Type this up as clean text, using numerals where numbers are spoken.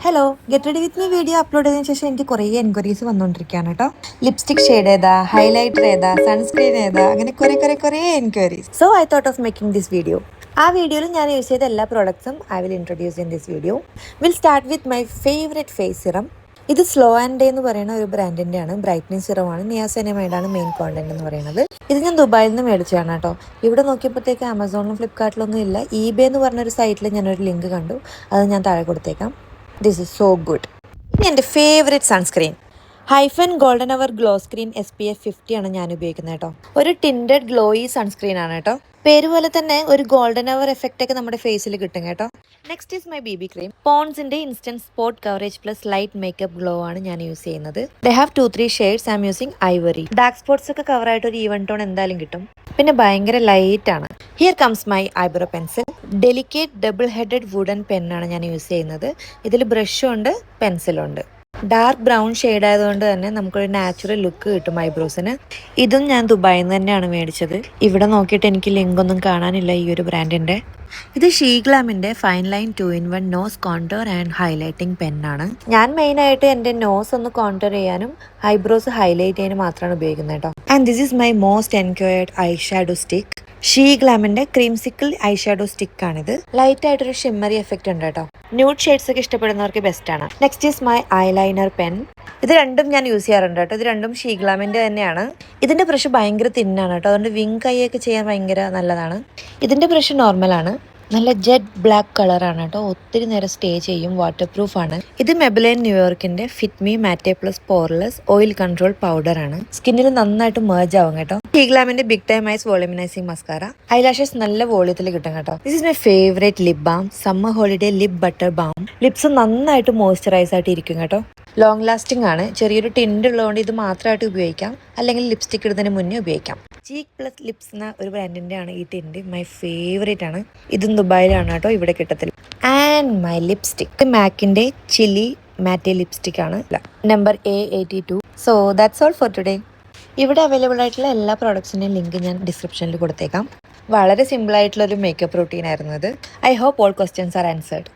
Hello, get ready with me video upload ചെയ്തതിനു ശേഷം എനിക്ക് കുറേ എൻക്വയറീസ് വന്നുകൊണ്ടിരിക്കുകയാണ് കേട്ടോ. ലിപ്സ്റ്റിക് ഷെയ്ഡ് ഏതാ, ഹൈലൈറ്റർ ഏതാ, സൺസ്ക്രീൻ ഏതാ, അങ്ങനെ കുറേ enquiries. So I thought of making this video. ആ വീഡിയോയിൽ ഞാൻ യൂസ് ചെയ്ത എല്ലാ പ്രോഡക്ട്സും I will introduce in this video. Will start with my favourite face serum. ഇത് സ്ലോ ആൻഡ് ഡേ എന്ന് പറയുന്ന ഒരു ബ്രാൻഡിൻ്റെ ആണ്. ബ്രൈറ്റ്നിങ് സിറമാണ്. നിയാസിനമൈഡാണ് മെയിൻ കോണ്ടന്റ് എന്ന് പറയുന്നത്. ഇത് ഞാൻ ദുബായിൽ നിന്ന് മേടിച്ചതാണ് കേട്ടോ. ഇവിടെ നോക്കിയപ്പോഴത്തേക്ക് ആമസോണിലും ഫ്ലിപ്കാർട്ടിലൊന്നും ഇല്ല. eBay എന്ന് പറഞ്ഞൊരു സൈറ്റിൽ ഞാനൊരു ലിങ്ക് കണ്ടു. അത് ഞാൻ താഴെ കൊടുത്തേക്കാം. This is so good. ഇനി എൻ്റെ favourite sunscreen hyphen golden hour glow screen SPF 50 ആണ് ഞാൻ ഉപയോഗിക്കുന്നത് കേട്ടോ. ഒരു ടിൻഡഡ് ഗ്ലോയി സൺസ്ക്രീൻ ആണ് കേട്ടോ. പേര് പോലെ തന്നെ ഒരു ഗോൾഡൻ അവർ എഫക്റ്റ് ഒക്കെ നമ്മുടെ ഫേസിൽ കിട്ടും കേട്ടോ. Next is my BB cream. പോൺസിന്റെ instant spot coverage plus light makeup glow ആണ് ഞാൻ യൂസ് ചെയ്യുന്നത്. They have 2-3 shades. I am using ivory. Dark spots ഒക്കെ കവർ ആയിട്ട് ഒരു ഈവൻ ടോൺ എന്തായാലും കിട്ടും. പിന്നെ ഭയങ്കര ലൈറ്റ് ആണ്. Here comes my eyebrow pencil. Delicate double headed wooden പെന്നാണ് ഞാൻ യൂസ് ചെയ്യുന്നത്. ഇതിൽ ബ്രഷും ഉണ്ട് പെൻസിലും ഉണ്ട്. ഡാർക്ക് ബ്രൗൺ ഷെയ്ഡ് ആയതുകൊണ്ട് തന്നെ നമുക്കൊരു നാച്ചുറൽ ലുക്ക് കിട്ടും ഐബ്രോസിന്. ഇതും ഞാൻ ദുബായിൽ നിന്ന് തന്നെയാണ് മേടിച്ചത്. ഇവിടെ നോക്കിയിട്ട് എനിക്ക് ലിങ്ക് ഒന്നും കാണാനില്ല ഈ ഒരു ബ്രാൻഡിൻ്റെ. ഇത് ഷീഗ്ലാമിൻ്റെ fine line 2-in-1 nose contour and highlighting പെന്നാണ്. ഞാൻ മെയിനായിട്ട് എൻ്റെ നോസ് ഒന്ന് കോണ്ടോർ ചെയ്യാനും ഐബ്രോസ് ഹൈലൈറ്റ് ചെയ്യാനും മാത്രമാണ് ഉപയോഗിക്കുന്നത് കേട്ടോ. And this is my most enquired eye shadow stick. ഷീഗ്ലാമിൻ്റെ ക്രീംസിക്കിൾ ഐ ഷാഡോ സ്റ്റിക്ക് ആണിത്. ലൈറ്റ് ആയിട്ടൊരു ഷിമ്മറി എഫക്റ്റ് ഉണ്ട് കേട്ടോ. ന്യൂഡ് ഷെയ്ഡ്സ് ഒക്കെ ഇഷ്ടപ്പെടുന്നവർക്ക് ബെസ്റ്റ് ആണ്. Next is my eyeliner pen. ഇത് രണ്ടും ഞാൻ യൂസ് ചെയ്യാറുണ്ട് കേട്ടോ. ഇത് രണ്ടും ഷീഗ്ലാമിൻ്റെ തന്നെയാണ്. ഇതിൻ്റെ ബ്രഷ് ഭയങ്കര തിന്നാണ് കേട്ടോ. അതുകൊണ്ട് വിങ് കൈയൊക്കെ ചെയ്യാൻ ഭയങ്കര നല്ലതാണ്. ഇതിൻ്റെ ബ്രഷ് നോർമലാണ്. നല്ല ജെറ്റ് ബ്ലാക്ക് കളറാണ് കേട്ടോ. ഒത്തിരി നേരം സ്റ്റേ ചെയ്യും. വാട്ടർ പ്രൂഫ് ആണ്. ഇത് മെബിലൈൻ ന്യൂയോർക്കിന്റെ fit me matte plus poreless oil control powder ആണ്. സ്കിന്നിൽ നന്നായിട്ട് മേർജ് ആവും കേട്ടോ. ഷീഗ്ലാമിന്റെ big time eyes volumising mascara. Eyelashes നല്ല വോളിയത്തിൽ കിട്ടും കേട്ടോ. This is my favourite lip balm. Summer holiday lip butter balm. Lips നന്നായിട്ട് മോയ്സ്ചറൈസ് ആയിട്ട് ഇരിക്കും കേട്ടോ. ലോങ് ലാസ്റ്റിംഗ് ആണ്. ചെറിയൊരു ടിൻഡ് ഉള്ളതുകൊണ്ട് ഇത് മാത്രമായിട്ട് ഉപയോഗിക്കാം, അല്ലെങ്കിൽ ലിപ്സ്റ്റിക് ഇടുന്നതിന് മുന്നേ ഉപയോഗിക്കാം. ചീക്ക് പ്ലസ് ലിപ്സ് എന്ന ഒരു ബ്രാൻഡിന്റെ ആണ് ഈ ടിൻഡ്. മൈ ഫേവറേറ്റ് ആണ്. ഇതും ദുബായിലാണ് കേട്ടോ, ഇവിടെ കിട്ടത്തില്ല. ആൻഡ് മൈ ലിപ്സ്റ്റിക് മാക്കിന്റെ ചില്ലി മാറ്റെ ലിപ്സ്റ്റിക് ആണ്, number A82. So that's all for today. ഇവിടെ അവൈലബിൾ ആയിട്ടുള്ള എല്ലാ പ്രോഡക്ട്സിൻ്റെയും ലിങ്ക് ഞാൻ ഡിസ്ക്രിപ്ഷനിൽ കൊടുത്തേക്കാം. വളരെ സിമ്പിൾ ആയിട്ടുള്ള ഒരു മേക്കപ്പ് റൂട്ടീൻ ആയിരുന്നു ഇത്. I hope all questions are answered.